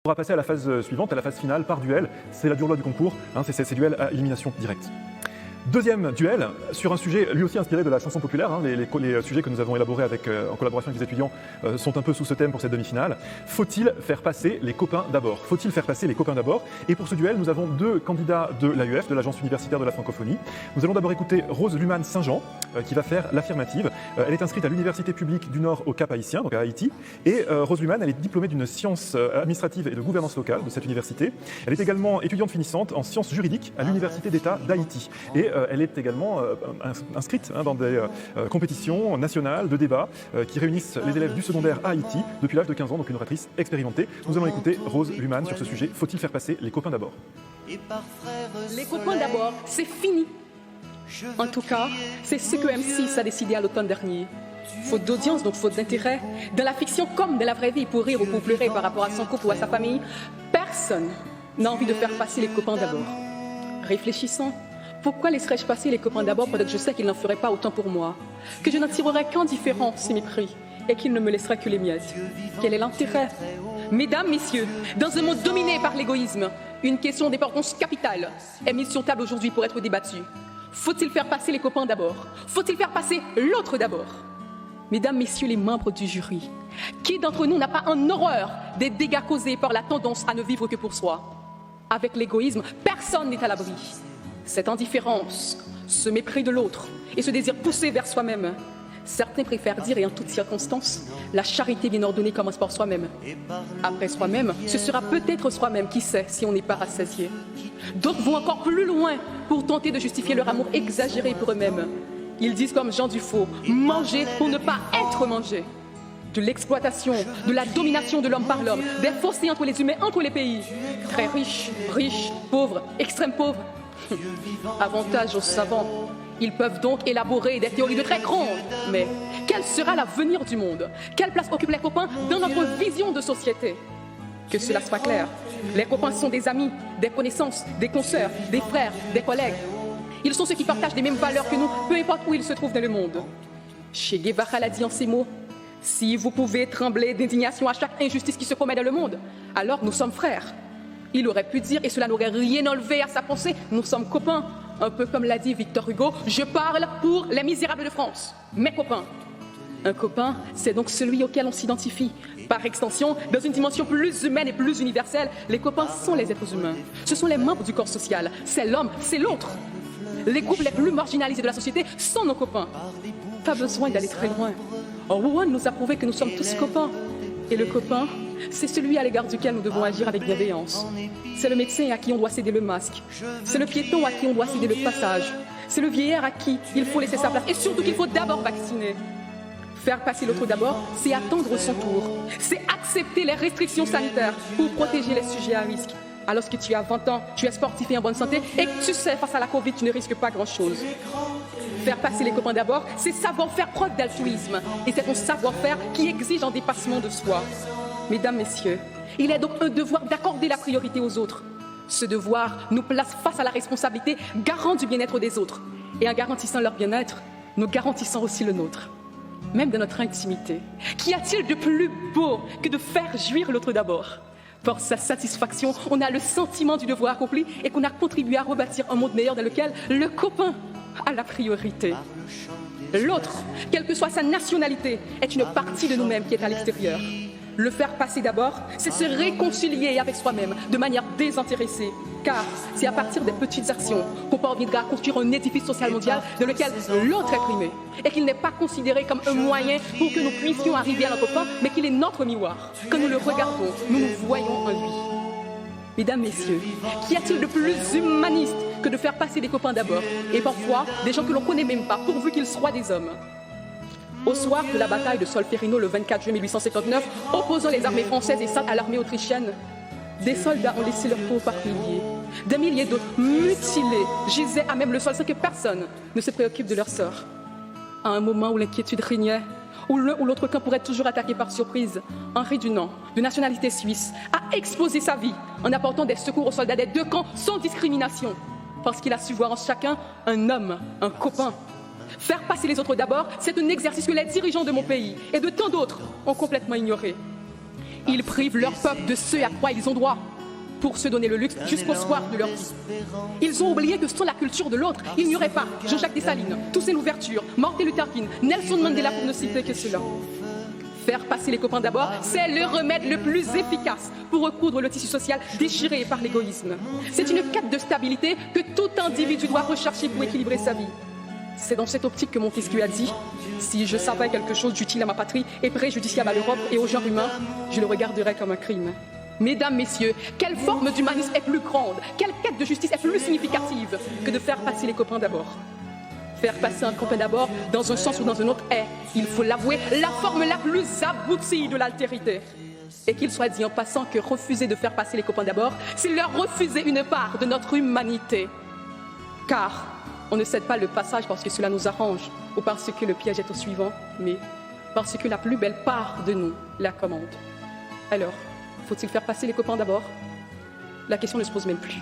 On va passer à la phase suivante, à la phase finale par duel. C'est la dure loi du concours, c'est ces duels à élimination directe. Deuxième duel, sur un sujet lui aussi inspiré de la chanson populaire. Les sujets que nous avons élaborés en collaboration avec les étudiants sont un peu sous ce thème pour cette demi-finale. Faut-il faire passer les copains d'abord? Faut-il faire passer les copains d'abord? Et pour ce duel, nous avons deux candidats de l'AUF, de l'Agence universitaire de la francophonie. Nous allons d'abord écouter Rose Luman Saint-Jean, qui va faire l'affirmative. Elle est inscrite à l'Université publique du Nord au Cap-Haïtien, donc à Haïti. Et Rose Luman, elle est diplômée d'une science administrative et de gouvernance locale de cette université. Elle est également étudiante finissante en sciences juridiques à l'Université d'État d'Haïti. Et elle est également inscrite dans des compétitions nationales de débat qui réunissent les élèves du secondaire à Haïti depuis l'âge de 15 ans, donc une oratrice expérimentée. Nous allons écouter Rose Luman sur ce sujet. Faut-il faire passer les copains d'abord? Les copains d'abord, c'est fini. En tout cas, c'est ce que M6 a décidé à l'automne dernier. Faute d'audience, donc faute d'intérêt, dans la fiction comme dans la vraie vie, pour rire ou pour pleurer par rapport à son couple ou à sa famille, personne n'a envie de faire passer les copains d'abord. Réfléchissons. Pourquoi laisserais-je passer les copains d'abord pendant que je sais qu'ils n'en feraient pas autant pour moi? Que je n'en tirerais qu'indifférence et mépris et qu'ils ne me laisseraient que les miettes. Quel est l'intérêt? Mesdames, messieurs, dans un monde dominé par l'égoïsme, une question d'importance capitale est mise sur table aujourd'hui pour être débattue. Faut-il faire passer les copains d'abord? Faut-il faire passer l'autre d'abord? Mesdames, messieurs les membres du jury, qui d'entre nous n'a pas en horreur des dégâts causés par la tendance à ne vivre que pour soi? Avec l'égoïsme, personne n'est à l'abri. Cette indifférence, ce mépris de l'autre et ce désir poussé vers soi-même, certains préfèrent dire, et en toutes circonstances, la charité bien ordonnée commence par soi-même. Après soi-même, ce sera peut-être soi-même, qui sait, si on n'est pas rassasié. D'autres vont encore plus loin pour tenter de justifier leur amour exagéré pour eux-mêmes. Ils disent comme Jean Dufaux, manger pour ne pas être mangé. De l'exploitation, de la domination de l'homme par l'homme, des fossés entre les humains, entre les pays. Très riches, riches, pauvres, extrêmes pauvres. Avantage aux savants. Ils peuvent donc élaborer des théories de très grandes. Mais quel sera l'avenir du monde? Quelle place occupent les copains dans notre vision de société? Que cela soit clair, les copains sont des amis, des connaissances, des consoeurs, des frères, des collègues. Ils sont ceux qui partagent les mêmes valeurs que nous, peu importe où ils se trouvent dans le monde. Che Guevara l'a dit en ces mots: si vous pouvez trembler d'indignation à chaque injustice qui se commet dans le monde, alors nous sommes frères. Il aurait pu dire, et cela n'aurait rien enlevé à sa pensée, nous sommes copains. Un peu comme l'a dit Victor Hugo, je parle pour les misérables de France, mes copains. Un copain, c'est donc celui auquel on s'identifie. Par extension, dans une dimension plus humaine et plus universelle, les copains sont les êtres humains. Ce sont les membres du corps social. C'est l'homme, c'est l'autre. Les groupes les plus marginalisés de la société sont nos copains. Pas besoin d'aller très loin. Rouen nous a prouvé que nous sommes tous copains. Et le copain, c'est celui à l'égard duquel nous devons agir avec bienveillance. C'est le médecin à qui on doit céder le masque. C'est le piéton à qui on doit céder le passage. C'est le vieillard à qui il faut laisser sa place. Et surtout qu'il faut d'abord vacciner. Faire passer l'autre d'abord, c'est attendre son tour. C'est accepter les restrictions sanitaires pour protéger les sujets à risque. Alors que tu as 20 ans, tu es sportif et en bonne santé et que tu sais, face à la Covid, tu ne risques pas grand-chose. Faire passer les copains d'abord, c'est savoir faire preuve d'altruisme. Et c'est ton savoir-faire qui exige un dépassement de soi. Mesdames, messieurs, il est donc un devoir d'accorder la priorité aux autres. Ce devoir nous place face à la responsabilité garant du bien-être des autres. Et en garantissant leur bien-être, nous garantissons aussi le nôtre. Même dans notre intimité. Qu'y a-t-il de plus beau que de faire jouir l'autre d'abord? Pour sa satisfaction, on a le sentiment du devoir accompli et qu'on a contribué à rebâtir un monde meilleur dans lequel le copain a la priorité. L'autre, quelle que soit sa nationalité, est une partie de nous-mêmes qui est à l'extérieur. Le faire passer d'abord, c'est se réconcilier avec soi-même de manière désintéressée. Car c'est à partir des petites actions qu'on parviendra à construire un édifice social mondial dans lequel l'autre est primé. Et qu'il n'est pas considéré comme un moyen pour que nous puissions arriver à notre fin, mais qu'il est notre miroir. Quand nous le regardons, nous nous voyons en lui. Mesdames, messieurs, qu'y a-t-il de plus humaniste que de faire passer des copains d'abord? Et parfois, des gens que l'on ne connaît même pas, pourvu qu'ils soient des hommes. Au soir de la bataille de Solferino le 24 juin 1859, opposant les armées françaises et sardes à l'armée autrichienne, des soldats ont laissé leur peau par milliers. Des milliers d'autres, mutilés, gisaient à même le sol sans que personne ne se préoccupe de leur sort. À un moment où l'inquiétude régnait, où l'un ou l'autre camp pourrait toujours attaquer par surprise, Henri Dunant, de nationalité suisse, a exposé sa vie en apportant des secours aux soldats des deux camps sans discrimination, parce qu'il a su voir en chacun un homme, un copain. Faire passer les autres d'abord, c'est un exercice que les dirigeants de mon pays et de tant d'autres ont complètement ignoré. Ils privent leur peuple de ce à quoi ils ont droit pour se donner le luxe jusqu'au soir de leur vie. Ils ont oublié que sans la culture de l'autre, il n'y aurait pas Jean-Jacques Dessalines, Toussaint Louverture, Martin Luther King, Nelson Mandela pour ne citer que cela. Faire passer les copains d'abord, c'est le remède le plus efficace pour recoudre le tissu social déchiré par l'égoïsme. C'est une quête de stabilité que tout individu doit rechercher pour équilibrer sa vie. C'est dans cette optique que Montesquieu a dit « Si je savais quelque chose d'utile à ma patrie et préjudiciable à l'Europe et au genre humain, je le regarderais comme un crime. » Mesdames, messieurs, quelle forme d'humanisme est plus grande, quelle quête de justice est plus significative que de faire passer les copains d'abord? Faire passer un copain d'abord, dans un sens ou dans un autre, est, il faut l'avouer, la forme la plus aboutie de l'altérité. Et qu'il soit dit en passant que refuser de faire passer les copains d'abord, c'est leur refuser une part de notre humanité. Car on ne cède pas le passage parce que cela nous arrange ou parce que le piège est au suivant, mais parce que la plus belle part de nous la commande. Alors, faut-il faire passer les copains d'abord? La question ne se pose même plus.